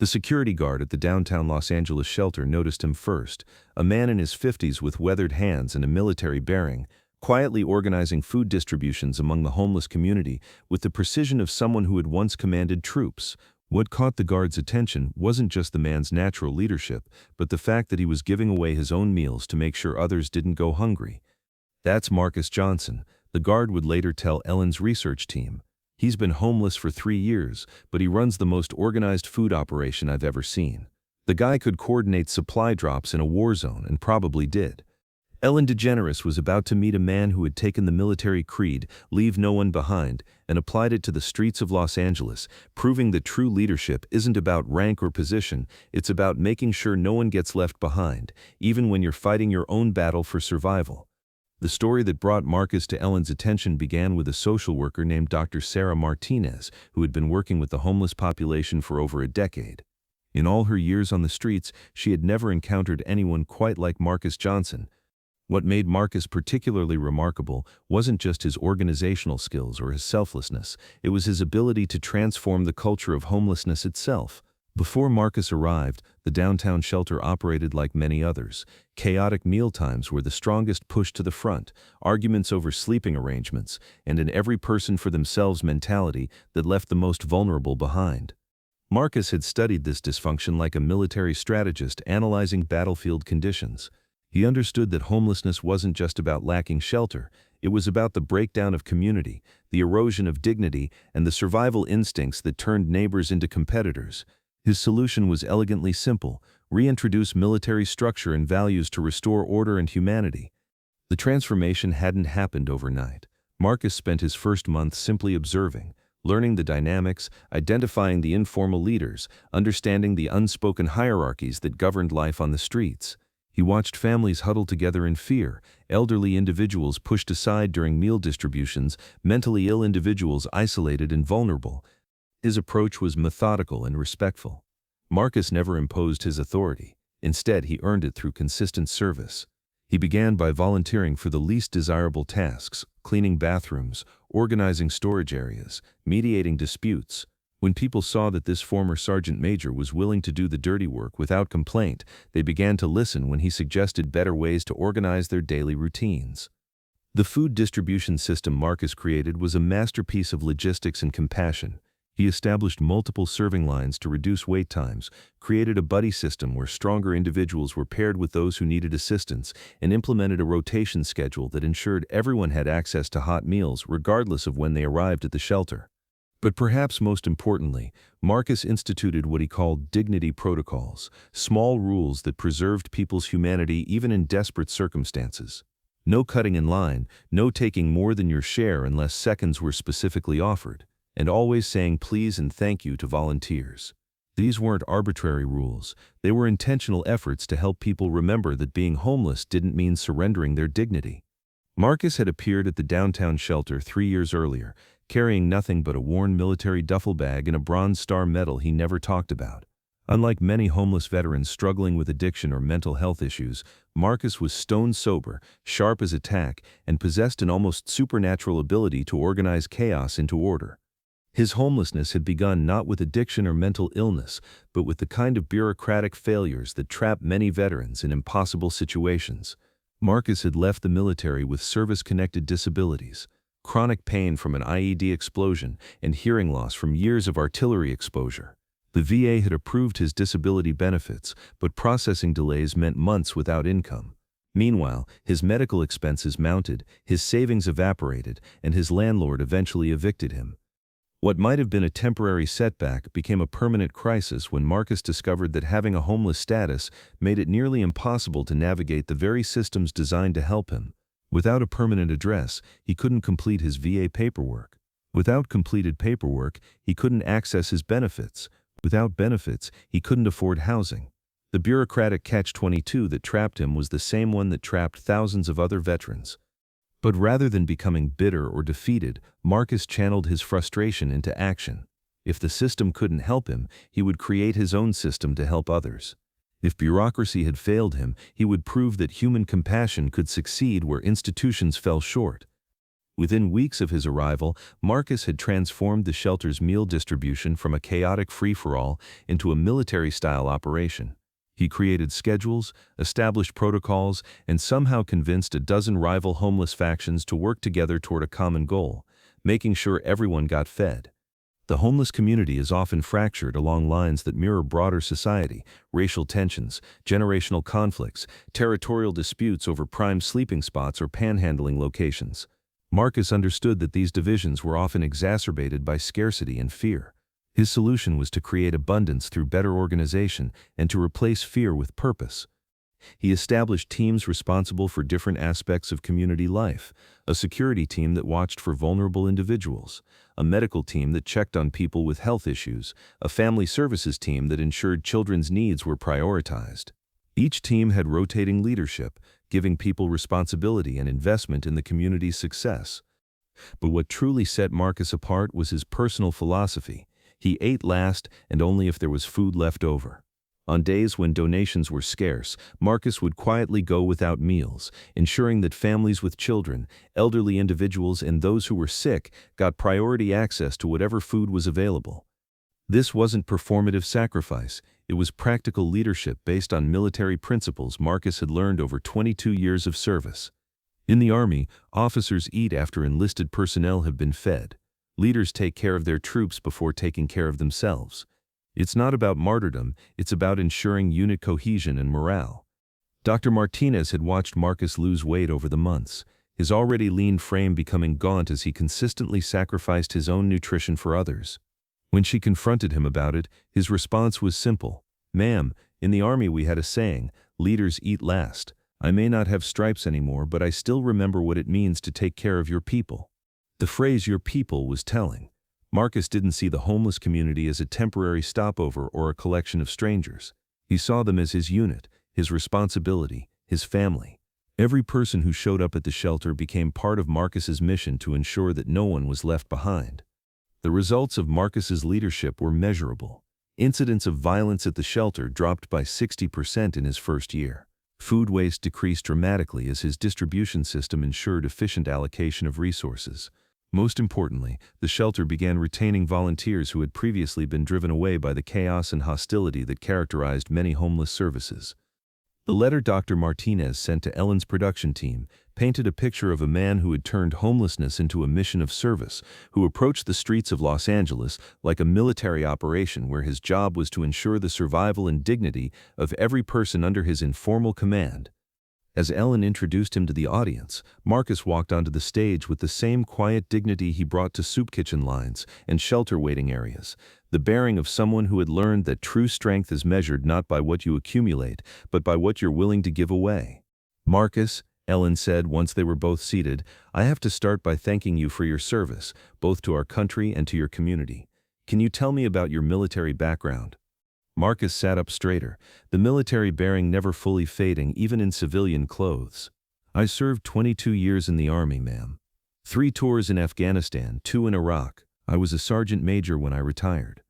The security guard at the downtown Los Angeles shelter noticed him first, a man in his 50s with weathered hands and a military bearing, quietly organizing food distributions among the homeless community with the precision of someone who had once commanded troops. What caught the guard's attention wasn't just the man's natural leadership, but the fact that he was giving away his own meals to make sure others didn't go hungry. "That's Marcus Johnson," the guard would later tell Ellen's research team. "He's been homeless for 3 years, but he runs the most organized food operation I've ever seen." The guy could coordinate supply drops in a war zone, and probably did. Ellen DeGeneres was about to meet a man who had taken the military creed, "Leave no one behind," and applied it to the streets of Los Angeles, proving that true leadership isn't about rank or position, it's about making sure no one gets left behind, even when you're fighting your own battle for survival. The story that brought Marcus to Ellen's attention began with a social worker named Dr. Sarah Martinez, who had been working with the homeless population for over a decade. In all her years on the streets, she had never encountered anyone quite like Marcus Johnson. What made Marcus particularly remarkable wasn't just his organizational skills or his selflessness, it was his ability to transform the culture of homelessness itself. Before Marcus arrived, the downtown shelter operated like many others. Chaotic mealtimes were the strongest push to the front, arguments over sleeping arrangements, and an every-person-for-themselves mentality that left the most vulnerable behind. Marcus had studied this dysfunction like a military strategist analyzing battlefield conditions. He understood that homelessness wasn't just about lacking shelter, it was about the breakdown of community, the erosion of dignity, and the survival instincts that turned neighbors into competitors. His solution was elegantly simple: reintroduce military structure and values to restore order and humanity. The transformation hadn't happened overnight. Marcus spent his first month simply observing, learning the dynamics, identifying the informal leaders, understanding the unspoken hierarchies that governed life on the streets. He watched families huddle together in fear, elderly individuals pushed aside during meal distributions, mentally ill individuals isolated and vulnerable. His approach was methodical and respectful. Marcus never imposed his authority. Instead, he earned it through consistent service. He began by volunteering for the least desirable tasks, cleaning bathrooms, organizing storage areas, mediating disputes. When people saw that this former sergeant major was willing to do the dirty work without complaint, they began to listen when he suggested better ways to organize their daily routines. The food distribution system Marcus created was a masterpiece of logistics and compassion. He established multiple serving lines to reduce wait times, created a buddy system where stronger individuals were paired with those who needed assistance, and implemented a rotation schedule that ensured everyone had access to hot meals regardless of when they arrived at the shelter. But perhaps most importantly, Marcus instituted what he called dignity protocols, small rules that preserved people's humanity even in desperate circumstances. No cutting in line, no taking more than your share unless seconds were specifically offered, and always saying please and thank you to volunteers. These weren't arbitrary rules, they were intentional efforts to help people remember that being homeless didn't mean surrendering their dignity. Marcus had appeared at the downtown shelter 3 years earlier, carrying nothing but a worn military duffel bag and a Bronze Star medal he never talked about. Unlike many homeless veterans struggling with addiction or mental health issues, Marcus was stone sober, sharp as a tack, and possessed an almost supernatural ability to organize chaos into order. His homelessness had begun not with addiction or mental illness, but with the kind of bureaucratic failures that trap many veterans in impossible situations. Marcus had left the military with service-connected disabilities, chronic pain from an IED explosion, and hearing loss from years of artillery exposure. The VA had approved his disability benefits, but processing delays meant months without income. Meanwhile, his medical expenses mounted, his savings evaporated, and his landlord eventually evicted him. What might have been a temporary setback became a permanent crisis when Marcus discovered that having a homeless status made it nearly impossible to navigate the very systems designed to help him. Without a permanent address, he couldn't complete his VA paperwork. Without completed paperwork, he couldn't access his benefits. Without benefits, he couldn't afford housing. The bureaucratic catch-22 that trapped him was the same one that trapped thousands of other veterans. But rather than becoming bitter or defeated, Marcus channeled his frustration into action. If the system couldn't help him, he would create his own system to help others. If bureaucracy had failed him, he would prove that human compassion could succeed where institutions fell short. Within weeks of his arrival, Marcus had transformed the shelter's meal distribution from a chaotic free-for-all into a military-style operation. He created schedules, established protocols, and somehow convinced a dozen rival homeless factions to work together toward a common goal, making sure everyone got fed. The homeless community is often fractured along lines that mirror broader society: racial tensions, generational conflicts, territorial disputes over prime sleeping spots or panhandling locations. Marcus understood that these divisions were often exacerbated by scarcity and fear. His solution was to create abundance through better organization and to replace fear with purpose. He established teams responsible for different aspects of community life: a security team that watched for vulnerable individuals, a medical team that checked on people with health issues, a family services team that ensured children's needs were prioritized. Each team had rotating leadership, giving people responsibility and investment in the community's success. But what truly set Marcus apart was his personal philosophy. He ate last and only if there was food left over. On days when donations were scarce, Marcus would quietly go without meals, ensuring that families with children, elderly individuals, and those who were sick got priority access to whatever food was available. This wasn't performative sacrifice. It was practical leadership based on military principles Marcus had learned over 22 years of service. In the Army, officers eat after enlisted personnel have been fed. Leaders take care of their troops before taking care of themselves. It's not about martyrdom, it's about ensuring unit cohesion and morale. Dr. Martinez had watched Marcus lose weight over the months, his already lean frame becoming gaunt as he consistently sacrificed his own nutrition for others. When she confronted him about it, his response was simple: "Ma'am, in the Army we had a saying, leaders eat last. I may not have stripes anymore, but I still remember what it means to take care of your people." The phrase "your people" was telling. Marcus didn't see the homeless community as a temporary stopover or a collection of strangers. He saw them as his unit, his responsibility, his family. Every person who showed up at the shelter became part of Marcus's mission to ensure that no one was left behind. The results of Marcus's leadership were measurable. Incidents of violence at the shelter dropped by 60% in his first year. Food waste decreased dramatically as his distribution system ensured efficient allocation of resources. Most importantly, the shelter began retaining volunteers who had previously been driven away by the chaos and hostility that characterized many homeless services. The letter Dr. Martinez sent to Ellen's production team painted a picture of a man who had turned homelessness into a mission of service, who approached the streets of Los Angeles like a military operation where his job was to ensure the survival and dignity of every person under his informal command. As Ellen introduced him to the audience, Marcus walked onto the stage with the same quiet dignity he brought to soup kitchen lines and shelter waiting areas, the bearing of someone who had learned that true strength is measured not by what you accumulate, but by what you're willing to give away. "Marcus," Ellen said once they were both seated, "I have to start by thanking you for your service, both to our country and to your community. Can you tell me about your military background?" Marcus sat up straighter, the military bearing never fully fading even in civilian clothes. "I served 22 years in the Army, ma'am. 3 tours in Afghanistan, 2 in Iraq. I was a sergeant major when I retired."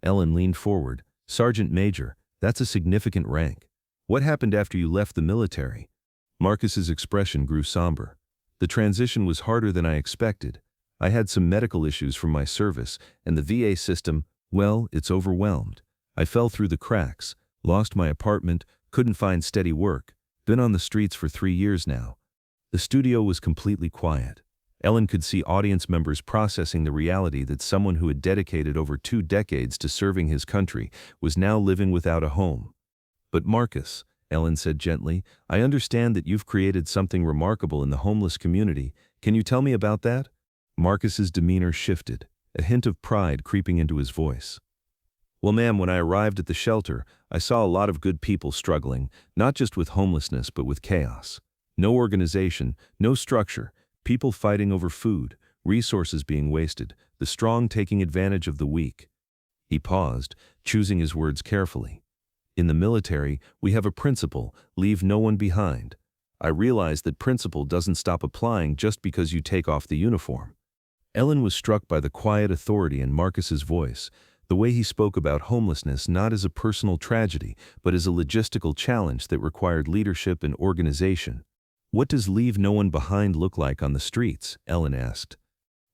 Ellen leaned forward. "Sergeant major, that's a significant rank. What happened after you left the military?" Marcus's expression grew somber. "The transition was harder than I expected. I had some medical issues from my service, and the VA system, well, it's overwhelmed. I fell through the cracks, lost my apartment, couldn't find steady work. Been on the streets for 3 years now." The studio was completely quiet. Ellen could see audience members processing the reality that someone who had dedicated over 2 decades to serving his country was now living without a home. "But Marcus," Ellen said gently, "I understand that you've created something remarkable in the homeless community. Can you tell me about that?" Marcus's demeanor shifted, a hint of pride creeping into his voice. "Well, ma'am, when I arrived at the shelter, I saw a lot of good people struggling, not just with homelessness but with chaos. No organization, no structure, people fighting over food, resources being wasted, the strong taking advantage of the weak." He paused, choosing his words carefully. "In the military, we have a principle: leave no one behind. I realize that principle doesn't stop applying just because you take off the uniform." Ellen was struck by the quiet authority in Marcus's voice, the way he spoke about homelessness not as a personal tragedy, but as a logistical challenge that required leadership and organization. What does leave no one behind look like on the streets? Ellen asked.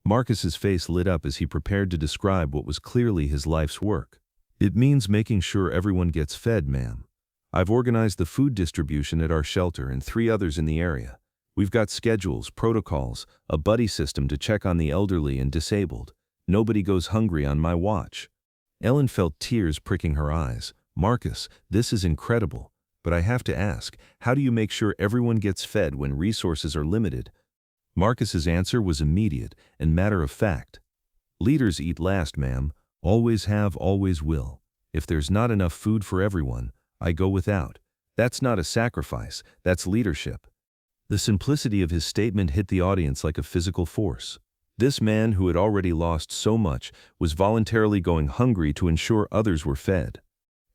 Marcus's face lit up as he prepared to describe what was clearly his life's work. It means making sure everyone gets fed, ma'am. I've organized the food distribution at our shelter and 3 others in the area. We've got schedules, protocols, a buddy system to check on the elderly and disabled. Nobody goes hungry on my watch. Ellen felt tears pricking her eyes. Marcus, this is incredible. But I have to ask, how do you make sure everyone gets fed when resources are limited? Marcus's answer was immediate and matter of fact. Leaders eat last, ma'am. Always have, always will. If there's not enough food for everyone, I go without. That's not a sacrifice, that's leadership. The simplicity of his statement hit the audience like a physical force. This man, who had already lost so much, was voluntarily going hungry to ensure others were fed.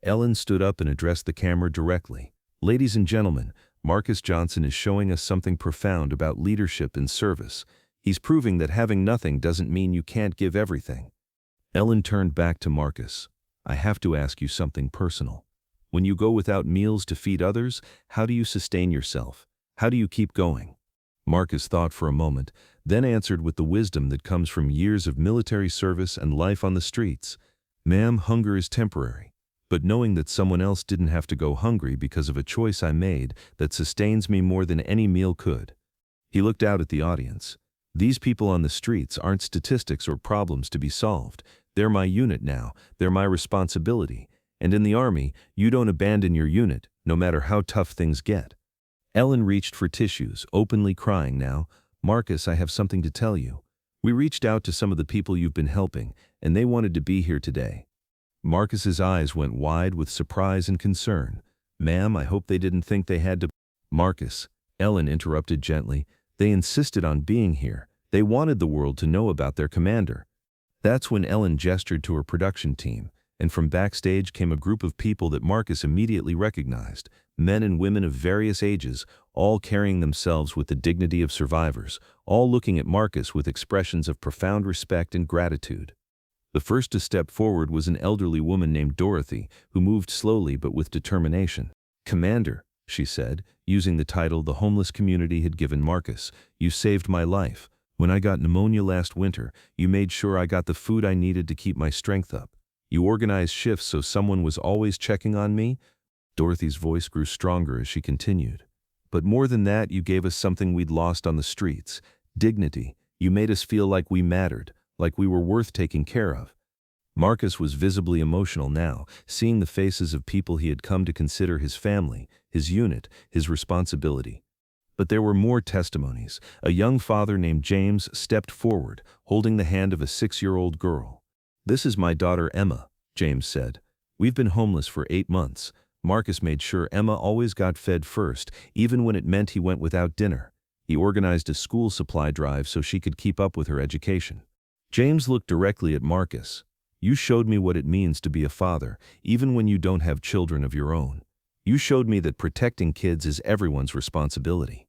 Ellen stood up and addressed the camera directly. Ladies and gentlemen, Marcus Johnson is showing us something profound about leadership and service. He's proving that having nothing doesn't mean you can't give everything. Ellen turned back to Marcus. I have to ask you something personal. When you go without meals to feed others, how do you sustain yourself? How do you keep going? Marcus thought for a moment, then answered with the wisdom that comes from years of military service and life on the streets. Ma'am, hunger is temporary. But knowing that someone else didn't have to go hungry because of a choice I made that sustains me more than any meal could. He looked out at the audience. These people on the streets aren't statistics or problems to be solved. They're my unit now. They're my responsibility. And in the Army, you don't abandon your unit, no matter how tough things get. Ellen reached for tissues, openly crying now. Marcus, I have something to tell you. We reached out to some of the people you've been helping, and they wanted to be here today. Marcus's eyes went wide with surprise and concern. Ma'am, I hope they didn't think they had to. Marcus, Ellen interrupted gently. They insisted on being here. They wanted the world to know about their commander. That's when Ellen gestured to her production team, and from backstage came a group of people that Marcus immediately recognized, men and women of various ages, all carrying themselves with the dignity of survivors, all looking at Marcus with expressions of profound respect and gratitude. The first to step forward was an elderly woman named Dorothy, who moved slowly but with determination. Commander, she said, using the title the homeless community had given Marcus, you saved my life. When I got pneumonia last winter, you made sure I got the food I needed to keep my strength up. You organized shifts so someone was always checking on me. Dorothy's voice grew stronger as she continued. But more than that, you gave us something we'd lost on the streets. Dignity. You made us feel like we mattered, like we were worth taking care of. Marcus was visibly emotional now, seeing the faces of people he had come to consider his family, his unit, his responsibility. But there were more testimonies. A young father named James stepped forward, holding the hand of a 6-year-old girl. This is my daughter Emma, James said. We've been homeless for 8 months. Marcus made sure Emma always got fed first, even when it meant he went without dinner. He organized a school supply drive so she could keep up with her education. James looked directly at Marcus. You showed me what it means to be a father, even when you don't have children of your own. You showed me that protecting kids is everyone's responsibility.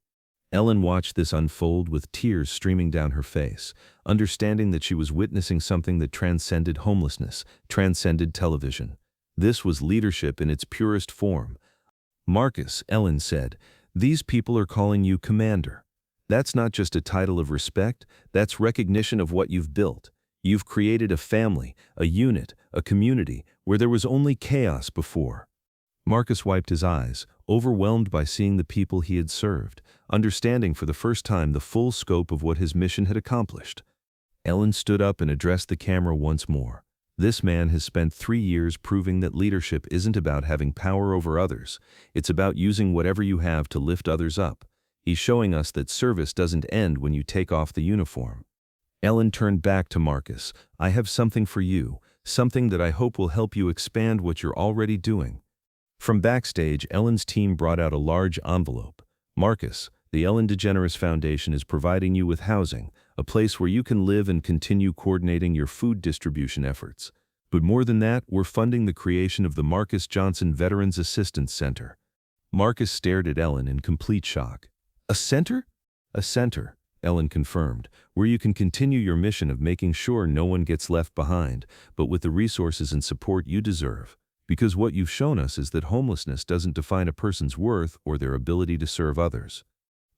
Ellen watched this unfold with tears streaming down her face, understanding that she was witnessing something that transcended homelessness, transcended television. This was leadership in its purest form. Marcus, Ellen said, these people are calling you commander. That's not just a title of respect, that's recognition of what you've built. You've created a family, a unit, a community, where there was only chaos before. Marcus wiped his eyes, overwhelmed by seeing the people he had served, understanding for the first time the full scope of what his mission had accomplished. Ellen stood up and addressed the camera once more. This man has spent 3 years proving that leadership isn't about having power over others. It's about using whatever you have to lift others up. He's showing us that service doesn't end when you take off the uniform. Ellen turned back to Marcus. I have something for you, something that I hope will help you expand what you're already doing. From backstage, Ellen's team brought out a large envelope. Marcus, the Ellen DeGeneres Foundation is providing you with housing, a place where you can live and continue coordinating your food distribution efforts. But more than that, we're funding the creation of the Marcus Johnson Veterans Assistance Center. Marcus stared at Ellen in complete shock. A center? A center, Ellen confirmed, where you can continue your mission of making sure no one gets left behind, but with the resources and support you deserve. Because what you've shown us is that homelessness doesn't define a person's worth or their ability to serve others.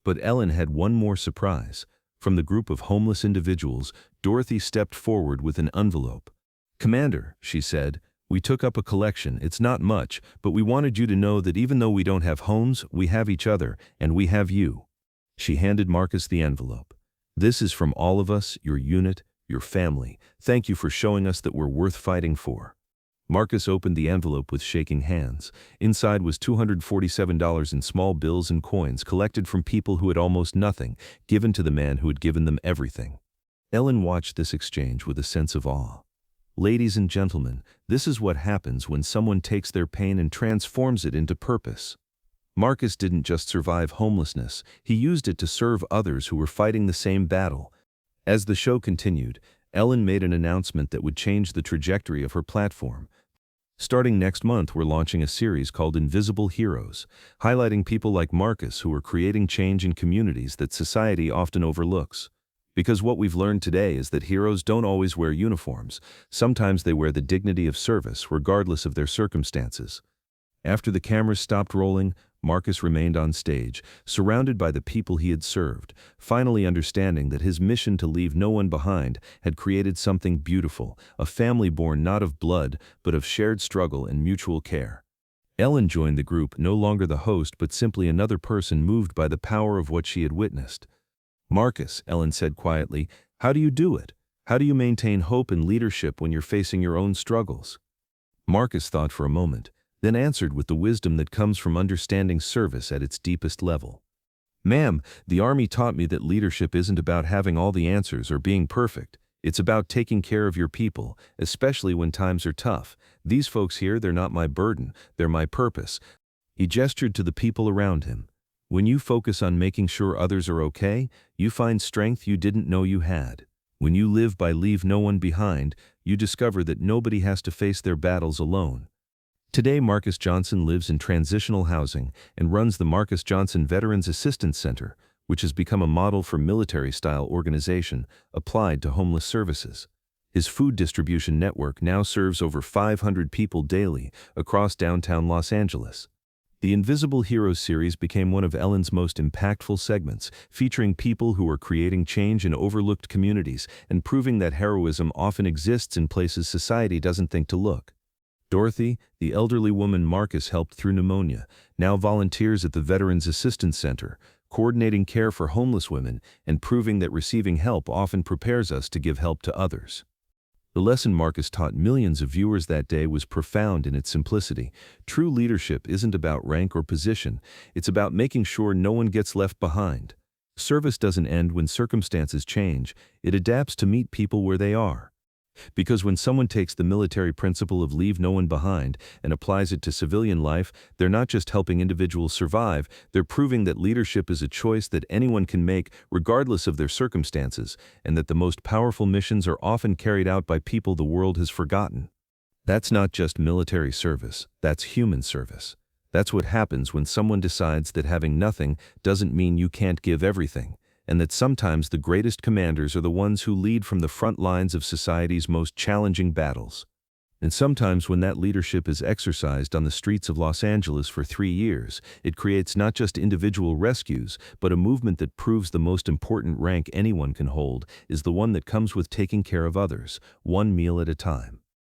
But Ellen had one more surprise. From the group of homeless individuals, Dorothy stepped forward with an envelope. "Commander," she said, "we took up a collection. It's not much, but we wanted you to know that even though we don't have homes, we have each other, and we have you." She handed Marcus the envelope. "This is from all of us, your unit, your family. Thank you for showing us that we're worth fighting for." Marcus opened the envelope with shaking hands. Inside was $247 in small bills and coins collected from people who had almost nothing, given to the man who had given them everything. Ellen watched this exchange with a sense of awe. Ladies and gentlemen, this is what happens when someone takes their pain and transforms it into purpose. Marcus didn't just survive homelessness, he used it to serve others who were fighting the same battle. As the show continued, Ellen made an announcement that would change the trajectory of her platform. Starting next month, we're launching a series called Invisible Heroes, highlighting people like Marcus who are creating change in communities that society often overlooks. Because what we've learned today is that heroes don't always wear uniforms. Sometimes they wear the dignity of service, regardless of their circumstances. After the cameras stopped rolling, Marcus remained on stage, surrounded by the people he had served, finally understanding that his mission to leave no one behind had created something beautiful, a family born not of blood, but of shared struggle and mutual care. Ellen joined the group, no longer the host, but simply another person moved by the power of what she had witnessed. "Marcus," Ellen said quietly, "how do you do it? How do you maintain hope and leadership when you're facing your own struggles?" Marcus thought for a moment, then answered with the wisdom that comes from understanding service at its deepest level. "Ma'am, the Army taught me that leadership isn't about having all the answers or being perfect. It's about taking care of your people, especially when times are tough. These folks here, they're not my burden, they're my purpose." He gestured to the people around him. "When you focus on making sure others are okay, you find strength you didn't know you had. When you live by leave no one behind, you discover that nobody has to face their battles alone." Today, Marcus Johnson lives in transitional housing and runs the Marcus Johnson Veterans Assistance Center, which has become a model for military-style organization applied to homeless services. His food distribution network now serves over 500 people daily across downtown Los Angeles. The Invisible Heroes series became one of Ellen's most impactful segments, featuring people who are creating change in overlooked communities and proving that heroism often exists in places society doesn't think to look. Dorothy, the elderly woman Marcus helped through pneumonia, now volunteers at the Veterans Assistance Center, coordinating care for homeless women and proving that receiving help often prepares us to give help to others. The lesson Marcus taught millions of viewers that day was profound in its simplicity. True leadership isn't about rank or position, it's about making sure no one gets left behind. Service doesn't end when circumstances change, it adapts to meet people where they are. Because when someone takes the military principle of leave no one behind and applies it to civilian life, they're not just helping individuals survive, they're proving that leadership is a choice that anyone can make regardless of their circumstances, and that the most powerful missions are often carried out by people the world has forgotten. That's not just military service, that's human service. That's what happens when someone decides that having nothing doesn't mean you can't give everything, and that sometimes the greatest commanders are the ones who lead from the front lines of society's most challenging battles. And sometimes when that leadership is exercised on the streets of Los Angeles for 3 years, it creates not just individual rescues, but a movement that proves the most important rank anyone can hold is the one that comes with taking care of others, one meal at a time.